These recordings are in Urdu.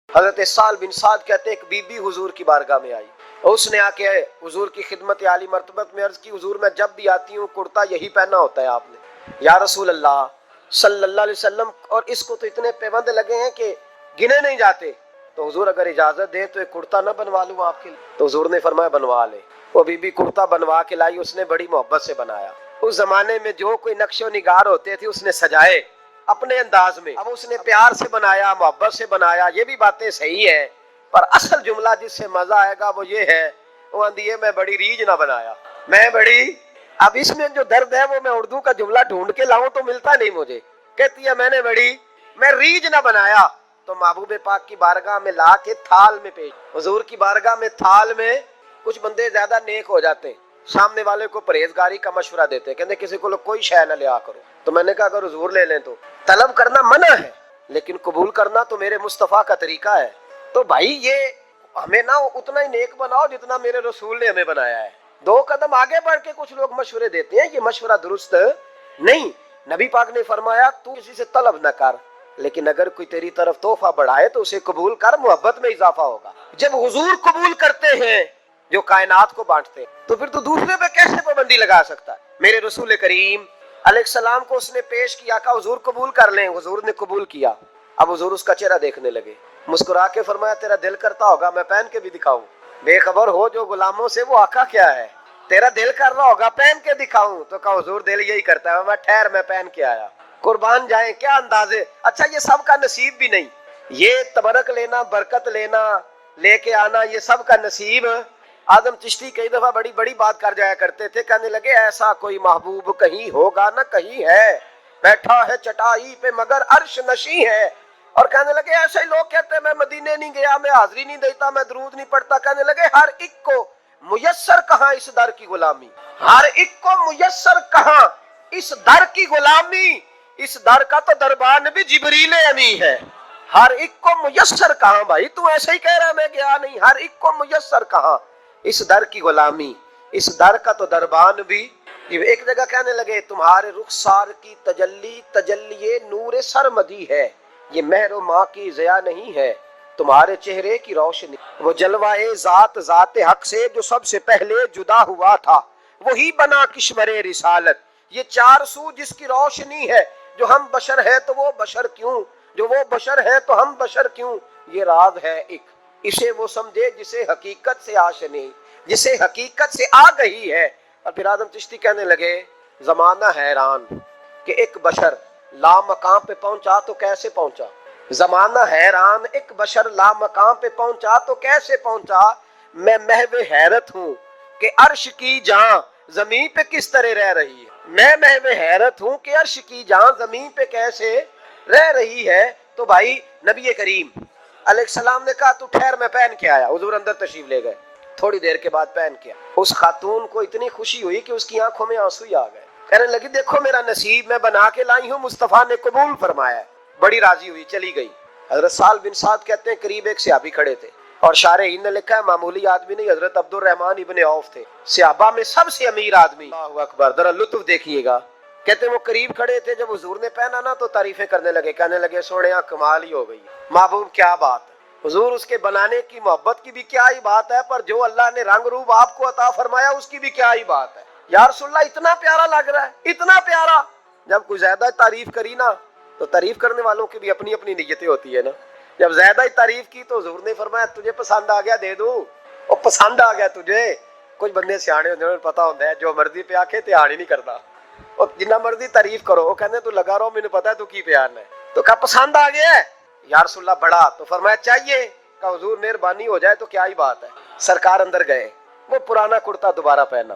حضرت سال بن سعد کہتے ہیں ایک بی بی حضور کی بارگاہ میں آئی اور اس نے آ کے حضور کی خدمت عالی مرتبت میں عرض کی حضور میں جب بھی آتی ہوں کرتا یہی پہنا ہوتا ہے آپ نے، یا رسول اللہ صلی اللہ علیہ وسلم، اور اس کو تو اتنے پیوند لگے ہیں کہ گنے نہیں جاتے، تو حضور اگر اجازت دے تو ایک کرتا نہ بنوا لوں آپ کے لیے؟ تو حضور نے فرمایا بنوا لے۔ وہ بی بی کرتا بنوا کے لائی، اس نے بڑی محبت سے بنایا۔ اس زمانے میں جو کوئی نقش و نگار ہوتے تھے اس نے سجائے اپنے انداز میں، اب اس نے پیار سے بنایا، محبت سے بنایا، یہ بھی باتیں صحیح ہیں، پر اصل جملہ جس سے مزہ آئے گا وہ یہ ہے، وہ اندیے میں بڑی ریج نہ بنایا، میں بڑی، اب اس میں جو درد ہے وہ میں اردو کا جملہ ڈھونڈ کے لاؤں تو ملتا نہیں مجھے، کہتی ہے میں ریج نہ بنایا، تو محبوب پاک کی بارگاہ میں لا کے تھال میں پیش، حضور کی بارگاہ میں تھال میں، کچھ بندے زیادہ نیک ہو جاتے ہیں، سامنے والے کو پرہیزگاری کا مشورہ دیتے ہیں، کہتے کسی کو کوئی شے نہ لیا کرو، تو میں نے کہا اگر حضور لے لیں تو طلب کرنا منع ہے لیکن قبول کرنا تو میرے مصطفیٰ کا طریقہ ہے، تو بھائی یہ ہمیں نہ اتنا ہی نیک بناؤ جتنا میرے رسول نے ہمیں بنایا ہے۔ دو قدم آگے بڑھ کے کچھ لوگ مشورے دیتے ہیں، یہ مشورہ درست نہیں۔ نبی پاک نے فرمایا تو کسی سے طلب نہ کر، لیکن اگر کوئی تیری طرف تحفہ بڑھائے تو اسے قبول کر، محبت میں اضافہ ہوگا۔ جب حضور قبول کرتے ہیں جو کائنات کو بانٹتے ہیں تو پھر تو دوسرے پہ کیسے پابندی لگا سکتا ہے؟ میرے رسول کریم علیہ السلام کو اس نے پیش کیا، کہا حضور قبول کر لیں، حضور نے قبول کیا۔ اب حضور اس کا چہرہ دیکھنے لگے، مسکرا کے فرمایا تیرا دل کرتا ہوگا میں پہن کے بھی دکھاؤں، بے خبر ہو جو غلاموں سے وہ آقا کیا ہے، تیرا دل کر رہا ہوگا پہن کے دکھاؤں؟ تو کہا حضور دل یہی کرتا ہے، میں ٹھہر میں پہن کے آیا۔ قربان جائیں کیا اندازے! اچھا یہ سب کا نصیب بھی نہیں، یہ تبرک لینا، برکت لینا، لے کے آنا، یہ سب کا نصیب۔ آدم چشتی کئی دفعہ بڑی بڑی بات کر جایا کرتے تھے، کہنے لگے ایسا کوئی محبوب کہیں ہوگا نہ کہیں ہے، بیٹھا ہے چٹائی پہ مگر عرش نشیں ہے، اور کہنے لگے ایسے ہی لوگ کہتے ہیں میں مدینے نہیں گیا، میں حاضری نہیں دیتا، میں درود نہیں پڑھتا، کہنے لگے ہر ایک کو میسر کہاں اس در کی غلامی، ہر ایک کو میسر کہاں اس در کی غلامی، اس در کا تو دربان بھی جبریل امی ہے، ہر ایک کو میسر کہاں، بھائی تو ایسے ہی کہہ رہا میں گیا نہیں، ہر ایک کو میسر کہاں اس در کی غلامی، اس در کا تو دربان بھی۔ ایک جگہ کہنے لگے تمہارے رخسار کی تجلی تجلی نور سرمدی ہے، یہ مہر و ماں کی ضیا نہیں ہے، تمہارے چہرے کی روشنی، وہ جلوائے ذات ذات حق سے جو سب سے پہلے جدا ہوا تھا، وہی بنا کشور رسالت، یہ چار سو جس کی روشنی ہے، جو ہم بشر ہیں تو وہ بشر کیوں، جو وہ بشر ہیں تو ہم بشر کیوں، یہ راز ہے ایک، اسے وہ سمجھے جسے حقیقت سے آشنی، جسے حقیقت سے آ گئی ہے۔ اور پھر آدم چشتی کہنے لگے زمانہ حیران کہ ایک بشر لامقام پہ پہنچا تو کیسے پہنچا، زمانہ حیران ایک بشر لامقام پہ پہنچا تو کیسے پہنچا، میں محو حیرت ہوں کہ عرش کی جہاں زمین پہ کس طرح رہ رہی ہے، میں محو حیرت ہوں کہ عرش کی جہاں زمین پہ کیسے رہ رہی ہے۔ تو بھائی نبی کریم علیہ السلام نے کہا تو ٹھہر میں پہن کے آیا، حضور اندر تشریف لے گئے، تھوڑی دیر کے بعد پہن کے آیا، اس خاتون کو اتنی خوشی ہوئی کہ اس کی آنکھوں میں آنسو ہی آ گئے، کہنے لگی دیکھو میرا نصیب میں بنا کے لائی ہوں، مصطفیٰ نے قبول فرمایا ہے، بڑی راضی ہوئی چلی گئی۔ حضرت سال بن سعد کہتے ہیں قریب ایک صحابی کھڑے تھے، اور شارحین نے لکھا ہے معمولی آدمی نہیں، حضرت عبد الرحمن ابن عوف تھے، صحابہ میں سب سے امیر آدمی، اللہ اکبر، ذرا لطف دیکھیے گا۔ کہتے ہیں وہ قریب کھڑے تھے، جب حضور نے پہنا نا تو تعریفیں کرنے لگے، کہنے لگے سوڑیاں کمال ہی ہو گئی، محبوب کیا بات ہے، حضور اس کے بنانے کی محبت کی بھی کیا ہی بات ہے، پر جو اللہ نے رنگ روپ آپ کو عطا فرمایا اس کی بھی کیا ہی بات ہے، یا رسول اللہ اتنا پیارا لگ رہا ہے، اتنا پیارا۔ جب کوئی زیادہ تعریف کری نا تو تعریف کرنے والوں کی بھی اپنی اپنی نیتیں ہوتی ہے نا، جب زیادہ ہی تعریف کی تو حضور نے فرمایا تجھے پسند آ گیا دے دوں، وہ پسند آ گیا تجھے۔ کچھ بندے سیانے ہوتے ہیں پتا ہوتا ہے جو مرضی پہ آکے دھیان ہی نہیں کرتا، اور جنہ مرضی تعریف کرو وہ کہتے ہیں تو لگا رہو مجھے پتا ہے تو کی پیار ہے، تو کہا پسند آ گیا ہے یا رسول اللہ بڑا، تو فرمایا چاہیے، کہا حضور مہربانی ہو جائے تو کیا ہی بات ہے۔ سرکار اندر گئے، وہ پرانا کرتا دوبارہ پہنا،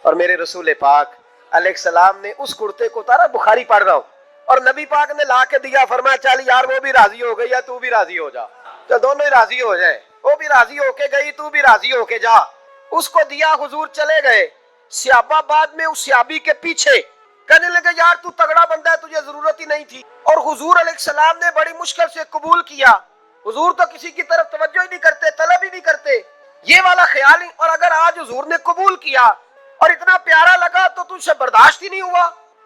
اور میرے رسول پاک علیہ السلام نے اس کرتے کو اتارا، بخاری پڑھ رہا ہوں، اور نبی پاک نے لا کے دیا، فرمایا چل یار وہ بھی راضی ہو گئی ہے تو بھی راضی ہو جا، چل دونوں ہی راضی ہو جائیں، وہ بھی راضی ہو کے گئی تو بھی راضی ہو کے جا۔ اس کو دیا، حضور چلے گئے، صحابہ بعد میں اس صحابی کے پیچھے کہنے لگے یار تو تگڑا بندہ ہے تجھے ضرورت ہی نہیں تھی، اور حضور علیہ السلام نے بڑی مشکل سے قبول کیا، حضور تو کسی کی طرف توجہ ہی نہیں کرتے، طلب ہی نہیں کرتے، یہ والا خیال ہی، اور اگر آج حضور نے قبول کیا اور اتنا پیارا لگا تو تجھ سے برداشت ہی نہیں ہوا،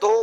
2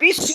20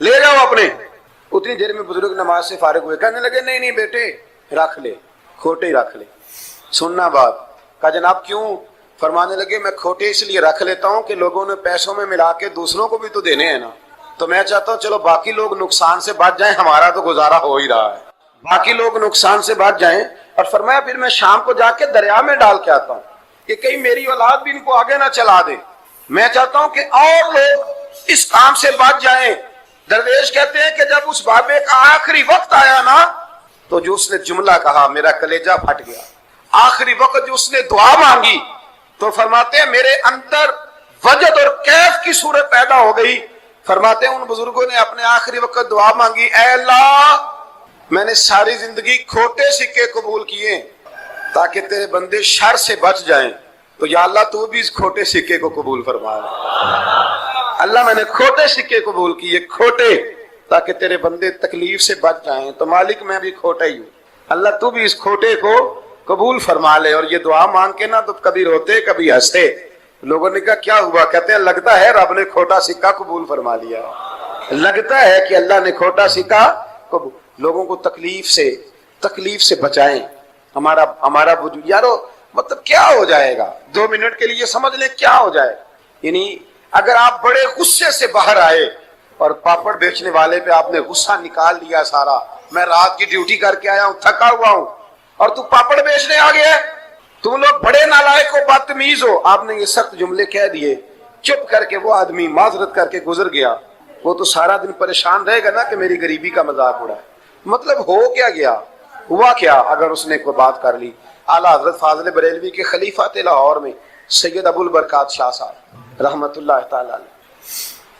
لے جاؤ اپنے. اتنی دیر میں بزرگ نماز سے فارغ ہوئے, کہنے لگے نہیں نہیں بیٹے رکھ لے, کھوٹے ہی رکھ لے. سننا بات. کہا جناب کیوں؟ فرمانے لگے میں کھوٹے اس لیے رکھ لیتا ہوں کہ لوگوں نے پیسوں میں ملا کے دوسروں کو بھی تو دینے ہیں نا, تو میں چاہتا ہوں چلو باقی لوگ نقصان سے بچ جائیں, ہمارا تو گزارا ہو ہی رہا ہے, باقی لوگ نقصان سے بچ جائیں. اور فرمایا پھر میں شام کو جا کے دریا میں ڈال کے آتا ہوں کہ کہیں میری اولاد بھی ان کو آگے نہ چلا دے. میں چاہتا ہوں کہ اور لوگ اس کام سے بچ جائیں. درویش کہتے ہیں کہ جب اس بابے کا آخری وقت آیا نا, تو جو اس نے جملہ کہا میرا کلیجہ پھٹ گیا. آخری وقت جو اس نے دعا مانگی تو فرماتے ہیں میرے اندر وجد اور کیف کی صورت پیدا ہو گئی. فرماتے ہیں ان بزرگوں نے اپنے آخری وقت دعا مانگی, اے اللہ میں نے ساری زندگی کھوٹے سکے قبول کیے تاکہ تیرے بندے شر سے بچ جائیں, تو یا اللہ تو بھی اس کھوٹے سکے کو قبول فرما. اللہ میں نے کھوٹے سکے قبول کیے, کھوٹے, تاکہ تیرے بندے تکلیف سے بچ جائیں, تو مالک میں بھی کھوٹا ہی ہوں, اللہ تو بھی اس کھوٹے کو قبول فرما لے. اور یہ دعا مانگ کے نا تو کبھی روتے کبھی ہنستے. لوگوں نے کہا کیا ہوا؟ کہتے ہیں لگتا ہے رب نے کھوٹا سکہ قبول فرما لیا, لگتا ہے کہ اللہ نے کھوٹا سکہ قبول. لوگوں کو تکلیف سے بچائیں. ہمارا وجود یارو مطلب کیا ہو جائے گا 2 منٹ کے لیے سمجھ لیں کیا ہو جائے. یعنی اگر آپ بڑے غصے سے باہر آئے اور پاپڑ بیچنے والے پہ آپ نے غصہ نکال لیا سارا, میں رات کی ڈیوٹی کر کے آیا ہوں تھکا ہوا ہوں اور تو پاپڑ بیچنے آ گیا ہے, تم لوگ بڑے نالائق ہو بدتمیز ہو, آپ نے یہ سخت جملے کہہ دیے, چپ کر کے وہ آدمی معذرت کر کے گزر گیا, وہ تو سارا دن پریشان رہے گا نا کہ میری غریبی کا مذاق اڑا ہے. مطلب ہو کیا گیا, ہوا کیا اگر اس نے کوئی بات کر لی. اعلیٰ حضرت فاضل بریلوی کے خلیفہ تھے لاہور میں سید ابو البرکات شاہ صاحب رحمت اللہ تعالی علیہ.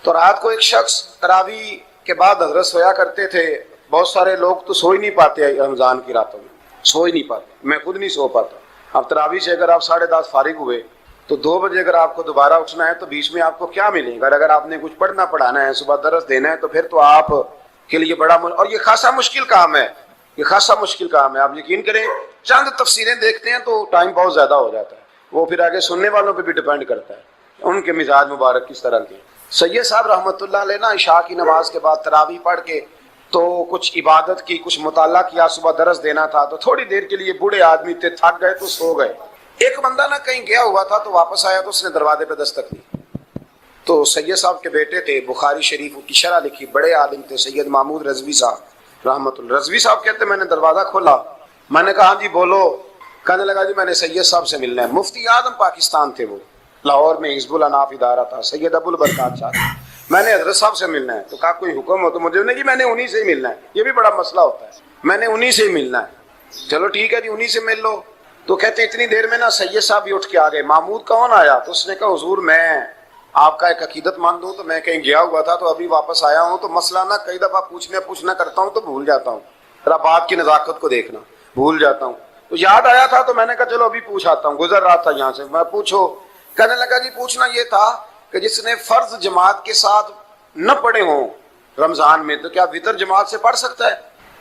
تو رات کو ایک شخص تراویح کے بعد حضرت سویا کرتے تھے. بہت سارے لوگ تو سو ہی نہیں پاتے رمضان کی راتوں میں, سو ہی نہیں پاتے, میں خود نہیں سو پاتا. اب تراویح سے اگر آپ 10:30 فارغ ہوئے تو 2 بجے اگر آپ کو دوبارہ اٹھنا ہے تو بیچ میں آپ کو کیا ملے گا؟ اگر آپ نے کچھ پڑھنا پڑھانا ہے, صبح درس دینا ہے, تو پھر تو آپ کے لیے بڑا اور یہ خاصا مشکل کام ہے, یہ خاصا مشکل کام ہے. آپ یقین کریں چند تفسیریں دیکھتے ہیں تو ٹائم بہت زیادہ ہو جاتا ہے. وہ پھر آگے سننے والوں پہ بھی ڈیپینڈ کرتا ہے ان کے مزاج مبارک کس طرح کے. سید صاحب رحمۃ اللہ علیہ نا عشاء کی نماز کے بعد تراویح پڑھ کے تو کچھ عبادت کی, کچھ مطالعہ کیا, صبح درس دینا تھا, تو تھوڑی دیر کے لیے بوڑھے آدمی تھے, تھک گئے تو سو گئے. ایک بندہ نا کہیں گیا ہوا تھا تو واپس آیا تو اس نے دروازے پہ دستک دی. تو سید صاحب کے بیٹے تھے, بخاری شریف کی شرح لکھی, بڑے عالم تھے, سید محمود رضوی صاحب رحمۃ اللہ. رضوی صاحب کہتے میں نے دروازہ کھولا, میں نے کہا ہاں جی بولو. کہنے لگا جی میں نے سید صاحب سے ملنا ہے. مفتی اعظم پاکستان تھے, وہ لاہور میں حزب الاناف ادارہ تھا, سید ابو البرکات صاحب. میں نے حضرت صاحب سے ملنا ہے. تو کہا کوئی حکم ہو تو مجھے نہیں, جی میں نے انہی سے ہی ملنا ہے. یہ بھی بڑا مسئلہ ہوتا ہے, میں نے انہی سے ہی ملنا ہے. چلو ٹھیک ہے جی انہی سے مل لو. تو کہتے اتنی دیر میں نا سید صاحب بھی اٹھ کے آ گئے. محمود کون آیا؟ تو اس نے کہا حضور میں آپ کا ایک عقیدت مند ہوں, تو میں کہیں گیا ہوا تھا تو ابھی واپس آیا ہوں, تو مسئلہ نا کئی دفعہ پوچھنا کرتا ہوں تو بھول جاتا ہوں, ذرا بات کی نزاکت کو دیکھنا, بھول جاتا ہوں. تو یاد آیا تھا تو میں نے کہا چلو ابھی پوچھ آتا ہوں, گزر رہا تھا یہاں سے. میں پوچھو. کہنے لگا جی پوچھنا یہ تھا کہ جس نے فرض جماعت کے ساتھ نہ پڑھے ہوں رمضان میں تو کیا وطر جماعت سے پڑھ سکتا ہے؟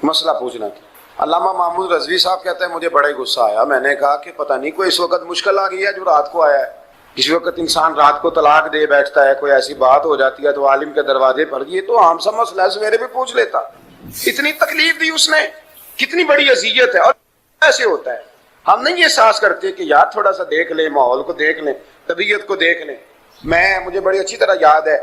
مسئلہ پوچھنا تھا. علامہ محمود رضوی صاحب کہتے ہیں مجھے بڑا ہی غصہ آیا. میں نے کہا کہ پتہ نہیں کوئی اس وقت مشکل آ گئی ہے جو رات کو آیا ہے. کسی وقت انسان رات کو طلاق دے بیٹھتا ہے, کوئی ایسی بات ہو جاتی ہے تو عالم کے دروازے پر, یہ تو عام سا مسئلہ ہے, سویرے بھی پوچھ لیتا. اتنی تکلیف دی اس نے, کتنی بڑی اذیت ہے. اور ایسے ہوتا ہے, ہم نہیں احساس کرتے کہ یار تھوڑا سا دیکھ لیں, ماحول کو دیکھ لیں, طبیعت کو دیکھ لیں. مجھے بڑی اچھی طرح یاد ہے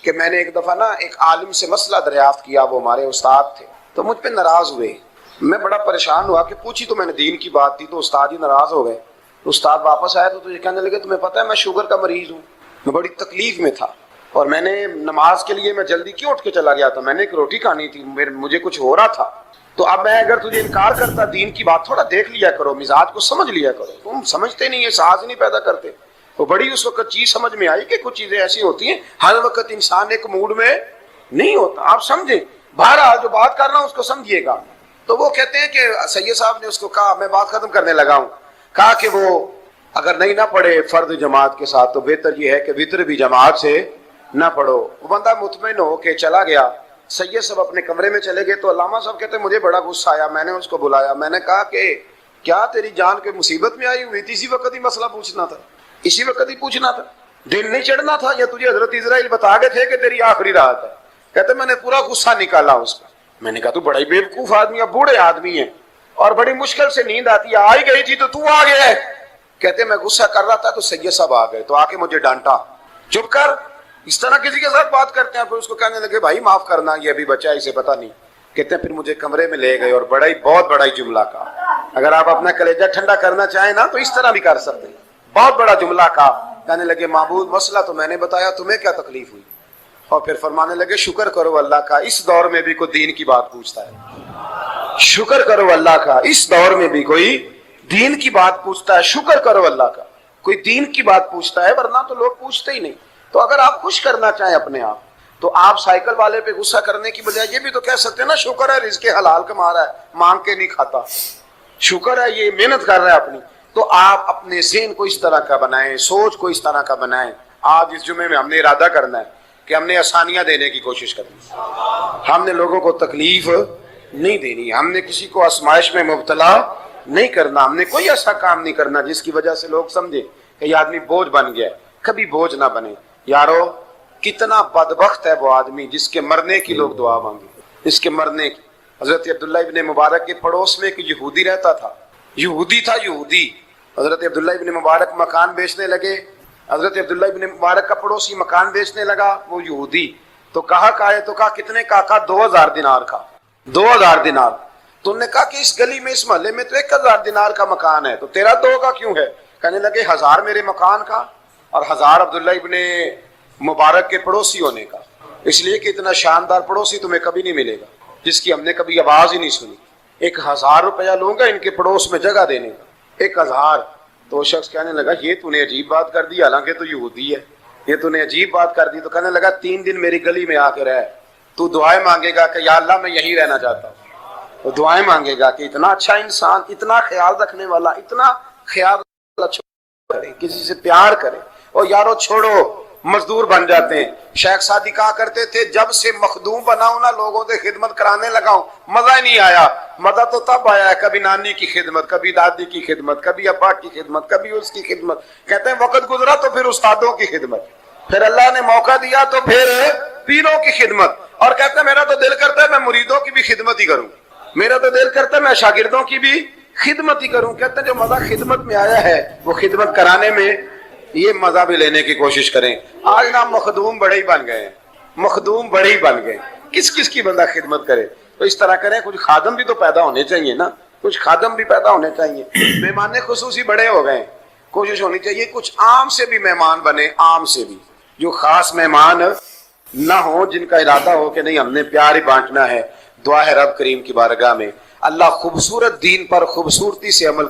کہ میں نے ایک دفعہ نا ایک عالم سے مسئلہ دریافت کیا, وہ ہمارے استاد تھے, تو مجھ پہ ناراض ہوئے. میں بڑا پریشان ہوا کہ پوچھی تو میں نے دین کی بات تھی, تو استاد ہی ناراض ہو گئے. استاد واپس آیا تو یہ کہنے لگے تمہیں پتہ ہے میں شوگر کا مریض ہوں. میں بڑی تکلیف میں تھا اور میں نے نماز کے لیے میں جلدی کیوں اٹھ کے چلا گیا تھا, میں نے ایک روٹی کھانی تھی, مجھے کچھ ہو رہا تھا. تو اب میں اگر تجھے انکار کرتا, دین کی بات تھوڑا دیکھ لیا کرو, مزاج کو سمجھ لیا کرو, تم سمجھتے نہیں, یہ ساز نہیں پیدا کرتے. وہ بڑی اس وقت چیز سمجھ میں آئی کہ کچھ چیزیں ایسی ہوتی ہیں ہر وقت انسان ایک موڈ میں نہیں ہوتا. آپ سمجھیں, بہرحال جو بات کر رہا ہوں اس کو سمجھیے گا. تو وہ کہتے ہیں کہ سید صاحب نے اس کو کہا, میں بات ختم کرنے لگا ہوں, کہا کہ وہ اگر نہیں نہ پڑھے فرد جماعت کے ساتھ تو بہتر یہ ہے کہ وطر بھی جماعت سے نہ پڑھو. وہ بندہ مطمئن ہو کے چلا گیا. سید صاحب اپنے کمرے میں چلے گئے تو علامہ صاحب کہتے ہیں مجھے بڑا غصہ آیا. میں نے اس کو بلایا, میں نے کہا کہ کیا تیری جان کے مصیبت میں آئی ہوئی تھی, اسی وقت ہی مسئلہ پوچھنا تھا, اسی وقت ہی پوچھنا تھا, دل نہیں چڑھنا تھا, یا تجھے حضرت اسرائیل بتا گئے تھے کہ تیری آخری رات ہے, کہتے میں نے پورا غصہ نکالا اس پر. میں نے کہا تو بڑا ہی بیوقوف آدمی ہے, بوڑھے آدمی ہے اور بڑی مشکل سے نیند آتی ہے, آ ہی گئی تھی تو آ گیا ہے. کہتے میں غصہ کر رہا تھا تو سید صاحب آ گئے تو آ کے مجھے ڈانٹا, چپ کر, اس طرح کسی کے ساتھ بات کرتے ہیں. پھر اس کو کہنے لگے بھائی معاف کرنا, یہ ابھی بچہ ہے, اسے پتہ نہیں. کہتے ہیں پھر مجھے کمرے میں لے گئے اور بہت بڑا ہی جملہ کہا. اگر آپ اپنا کلیجہ ٹھنڈا کرنا چاہیں نا تو اس طرح بھی کر سکتے ہیں. بہت بڑا جملہ کہا. کہنے لگے معبود مسئلہ تو میں نے بتایا, تمہیں کیا تکلیف ہوئی؟ اور پھر فرمانے لگے شکر کرو اللہ کا, اس دور میں بھی کوئی دین کی بات پوچھتا ہے. شکر کرو اللہ کا, اس دور میں بھی کوئی دین کی بات پوچھتا ہے. شکر کرو اللہ کا, کوئی دین کی بات پوچھتا ہے, ورنہ تو لوگ پوچھتے ہی نہیں. تو اگر آپ خوش کرنا چاہیں اپنے آپ تو آپ سائیکل والے پہ غصہ کرنے کی بجائے یہ بھی تو کہہ سکتے ہیں نا, شکر ہے رزق حلال کما رہا ہے, مانگ کے نہیں کھاتا, شکر ہے یہ محنت کر رہا ہے اپنی. تو آپ اپنے ذہن کو اس طرح کا بنائیں, سوچ کو اس طرح کا بنائیں. آج اس جمعے میں ہم نے ارادہ کرنا ہے کہ ہم نے آسانیاں دینے کی کوشش کرنی, ہم نے لوگوں کو تکلیف نہیں دینی, ہم نے کسی کو آزمائش میں مبتلا نہیں کرنا, ہم نے کوئی ایسا کام نہیں کرنا جس کی وجہ سے لوگ سمجھے کہ یہ آدمی بوجھ بن گیا. کبھی بوجھ نہ بنے. یارو کتنا بدبخت ہے وہ آدمی جس کے مرنے کی لوگ دعا مانگے, اس کے مرنے کی. حضرت عبداللہ ابن مبارک کے پڑوس میں ایک یہودی رہتا تھا, یہودی تھا یہودی. حضرت عبداللہ ابن مبارک مکان بیچنے لگے, حضرت عبداللہ ابن مبارک کا پڑوسی مکان بیچنے لگا, وہ یہودی. تو کہا تو کہا کتنے کا؟ 2000 دینار کا. 2000 دینار. تو انہوں نے کہا کہ اس گلی میں اس محلے میں تو 1000 دینار کا مکان ہے, تو تیرا 2 کا کیوں ہے؟ کہنے لگے 1000 میرے مکان کا اور 1000 عبداللہ ابن مبارک کے پڑوسی ہونے کا, اس لیے کہ اتنا شاندار پڑوسی تمہیں کبھی نہیں ملے گا جس کی ہم نے کبھی آواز ہی نہیں سنی. 1000 روپیہ لوں گا ان کے پڑوس میں جگہ دینے کا, 1000. تو وہ شخص کہنے لگا یہ تو نے عجیب بات کر دی, حالانکہ تو یہودی ہے, یہ تو نے عجیب بات کر دی. تو کہنے لگا 3 دن میری گلی میں آ کے رہ, تو دعائیں مانگے گا کہ یا اللہ میں یہیں رہنا چاہتا ہوں. تو دعائیں مانگے گا کہ اتنا اچھا انسان, اتنا خیال رکھنے والا, اتنا خیال کرے, کسی سے پیار کرے. اور یارو چھوڑو مزدور بن جاتے ہیں. شیخ سعدی کہا کرتے تھے جب سے مخدوم بناؤں نا, لوگوں سے خدمت کرانے لگاؤں, مزہ ہی نہیں آیا. مزہ تو تب آیا ہے کبھی نانی کی خدمت, کبھی دادی کی خدمت, کبھی ابا کی خدمت, کبھی اس کی خدمت. کہتے ہیں وقت گزرا تو پھر استادوں کی خدمت, پھر اللہ نے موقع دیا تو پھر پیروں کی خدمت. اور کہتے ہیں میرا تو دل کرتا ہے میں مریدوں کی بھی خدمت ہی کروں, میرا تو دل کرتا ہے میں شاگردوں کی بھی خدمت ہی کروں. کہتے ہیں جو مزہ خدمت میں آیا ہے وہ خدمت کرانے میں یہ مزہ بھی لینے کی کوشش کریں. آج نا مخدوم بڑے ہی بن گئے ہیں, مخدوم بڑے ہی بن گئے, کس کی بندہ خدمت کرے. تو اس طرح کریں, کچھ خادم بھی تو پیدا ہونے چاہیے نا, کچھ خادم بھی پیدا ہونے چاہیے. مہمان خصوصی بڑے ہو گئے, کوشش ہونی چاہیے کچھ عام سے بھی مہمان بنے, عام سے بھی, جو خاص مہمان نہ ہو, جن کا ارادہ ہو کہ نہیں ہم نے پیار ہی بانٹنا ہے. دعا ہے رب کریم کی بارگاہ میں اللہ خوبصورت دین پر خوبصورتی سے عمل